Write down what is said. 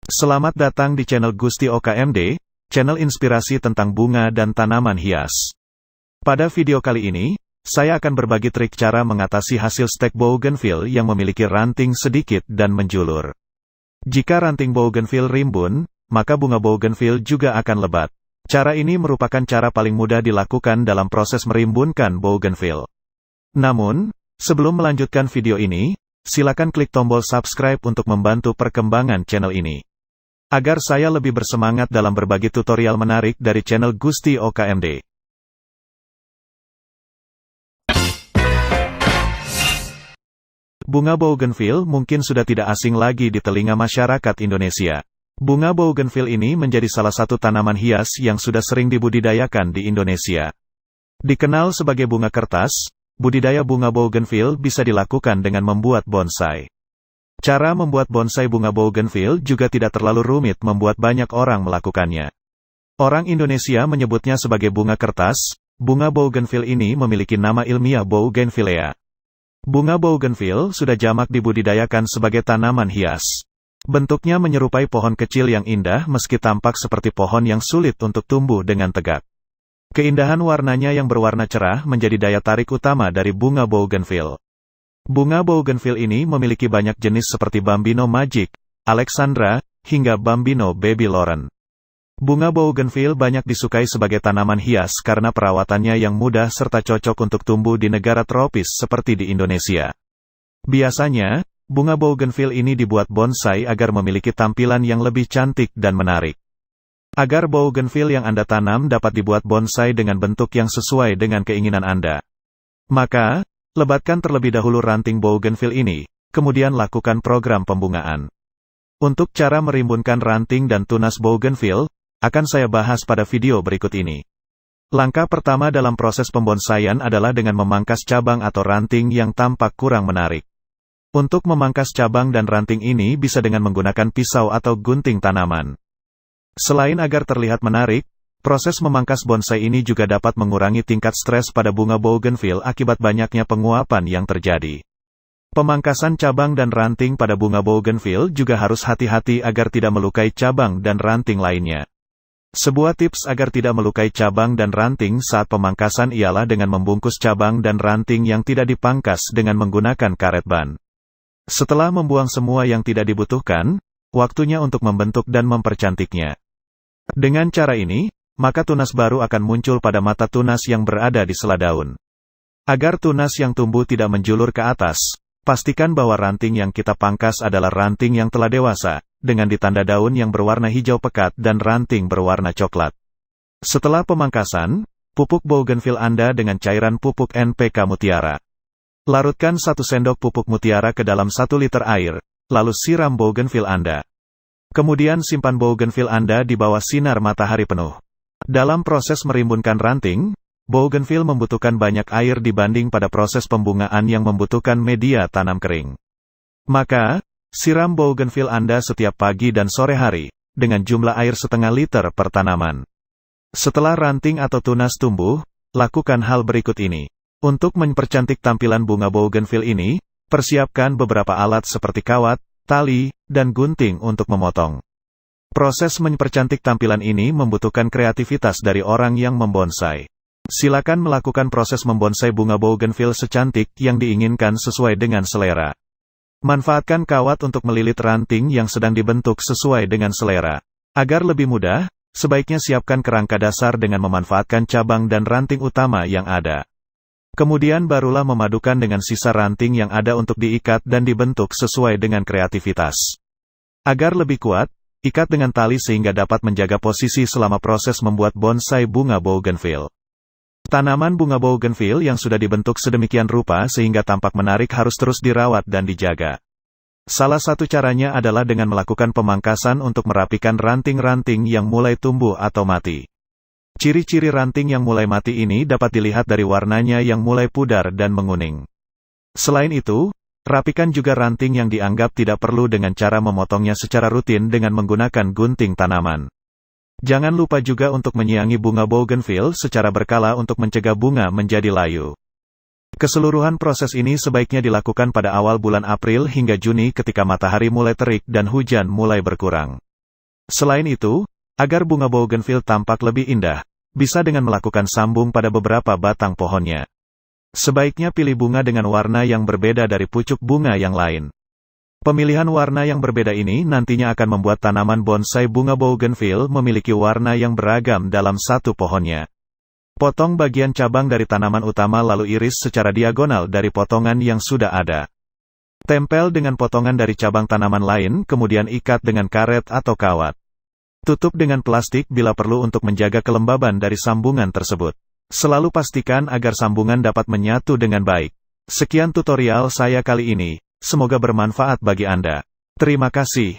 Selamat datang di channel Gusti OKMD, channel inspirasi tentang bunga dan tanaman hias. Pada video kali ini, saya akan berbagi trik cara mengatasi hasil stek bougainville yang memiliki ranting sedikit dan menjulur. Jika ranting bougainville rimbun, maka bunga bougainville juga akan lebat. Cara ini merupakan cara paling mudah dilakukan dalam proses merimbunkan bougainville. Namun, sebelum melanjutkan video ini, silakan klik tombol subscribe untuk membantu perkembangan channel ini. Agar saya lebih bersemangat dalam berbagi tutorial menarik dari channel Gusti OKMD. Bunga bougainville mungkin sudah tidak asing lagi di telinga masyarakat Indonesia. Bunga bougainville ini menjadi salah satu tanaman hias yang sudah sering dibudidayakan di Indonesia. Dikenal sebagai bunga kertas, budidaya bunga bougainville bisa dilakukan dengan membuat bonsai. Cara membuat bonsai bunga bougainville juga tidak terlalu rumit membuat banyak orang melakukannya. Orang Indonesia menyebutnya sebagai bunga kertas. Bunga bougainville ini memiliki nama ilmiah Bougainvillea. Bunga bougainville sudah jamak dibudidayakan sebagai tanaman hias. Bentuknya menyerupai pohon kecil yang indah meski tampak seperti pohon yang sulit untuk tumbuh dengan tegak. Keindahan warnanya yang berwarna cerah menjadi daya tarik utama dari bunga bougainville. Bunga bougainville ini memiliki banyak jenis seperti Bambino Magic, Alexandra, hingga Bambino Baby Lauren. Bunga bougainville banyak disukai sebagai tanaman hias karena perawatannya yang mudah serta cocok untuk tumbuh di negara tropis seperti di Indonesia. Biasanya, bunga bougainville ini dibuat bonsai agar memiliki tampilan yang lebih cantik dan menarik. Agar bougainville yang Anda tanam dapat dibuat bonsai dengan bentuk yang sesuai dengan keinginan Anda, maka lebatkan terlebih dahulu ranting bougainville ini, kemudian lakukan program pembungaan. Untuk cara merimbunkan ranting dan tunas bougainville, akan saya bahas pada video berikut ini. Langkah pertama dalam proses pembonsaian adalah dengan memangkas cabang atau ranting yang tampak kurang menarik. Untuk memangkas cabang dan ranting ini bisa dengan menggunakan pisau atau gunting tanaman. Selain agar terlihat menarik, proses memangkas bonsai ini juga dapat mengurangi tingkat stres pada bunga bougainville akibat banyaknya penguapan yang terjadi. Pemangkasan cabang dan ranting pada bunga bougainville juga harus hati-hati agar tidak melukai cabang dan ranting lainnya. Sebuah tips agar tidak melukai cabang dan ranting saat pemangkasan ialah dengan membungkus cabang dan ranting yang tidak dipangkas dengan menggunakan karet ban. Setelah membuang semua yang tidak dibutuhkan, waktunya untuk membentuk dan mempercantiknya. Dengan cara ini, maka tunas baru akan muncul pada mata tunas yang berada di sela daun. Agar tunas yang tumbuh tidak menjulur ke atas, pastikan bahwa ranting yang kita pangkas adalah ranting yang telah dewasa, dengan ditanda daun yang berwarna hijau pekat dan ranting berwarna coklat. Setelah pemangkasan, pupuk bougainville Anda dengan cairan pupuk NPK Mutiara. Larutkan 1 sendok pupuk mutiara ke dalam 1 liter air, lalu siram bougainville Anda. Kemudian simpan bougainville Anda di bawah sinar matahari penuh. Dalam proses merimbunkan ranting, bougainville membutuhkan banyak air dibanding pada proses pembungaan yang membutuhkan media tanam kering. Maka, siram bougainville Anda setiap pagi dan sore hari, dengan jumlah air setengah liter per tanaman. Setelah ranting atau tunas tumbuh, lakukan hal berikut ini. Untuk mempercantik tampilan bunga bougainville ini, persiapkan beberapa alat seperti kawat, tali, dan gunting untuk memotong. Proses mempercantik tampilan ini membutuhkan kreativitas dari orang yang membonsai. Silakan melakukan proses membonsai bunga bougainville secantik yang diinginkan sesuai dengan selera. Manfaatkan kawat untuk melilit ranting yang sedang dibentuk sesuai dengan selera. Agar lebih mudah, sebaiknya siapkan kerangka dasar dengan memanfaatkan cabang dan ranting utama yang ada. Kemudian barulah memadukan dengan sisa ranting yang ada untuk diikat dan dibentuk sesuai dengan kreativitas. Agar lebih kuat, ikat dengan tali sehingga dapat menjaga posisi selama proses membuat bonsai bunga bougainville. Tanaman bunga bougainville yang sudah dibentuk sedemikian rupa sehingga tampak menarik harus terus dirawat dan dijaga. Salah satu caranya adalah dengan melakukan pemangkasan untuk merapikan ranting-ranting yang mulai tumbuh atau mati. Ciri-ciri ranting yang mulai mati ini dapat dilihat dari warnanya yang mulai pudar dan menguning. Selain itu, rapikan juga ranting yang dianggap tidak perlu dengan cara memotongnya secara rutin dengan menggunakan gunting tanaman. Jangan lupa juga untuk menyiangi bunga bougainville secara berkala untuk mencegah bunga menjadi layu. Keseluruhan proses ini sebaiknya dilakukan pada awal bulan April hingga Juni ketika matahari mulai terik dan hujan mulai berkurang. Selain itu, agar bunga bougainville tampak lebih indah, bisa dengan melakukan sambung pada beberapa batang pohonnya. Sebaiknya pilih bunga dengan warna yang berbeda dari pucuk bunga yang lain. Pemilihan warna yang berbeda ini nantinya akan membuat tanaman bonsai bunga bougainville memiliki warna yang beragam dalam satu pohonnya. Potong bagian cabang dari tanaman utama lalu iris secara diagonal dari potongan yang sudah ada. Tempel dengan potongan dari cabang tanaman lain, kemudian ikat dengan karet atau kawat. Tutup dengan plastik bila perlu untuk menjaga kelembaban dari sambungan tersebut. Selalu pastikan agar sambungan dapat menyatu dengan baik. Sekian tutorial saya kali ini. Semoga bermanfaat bagi Anda. Terima kasih.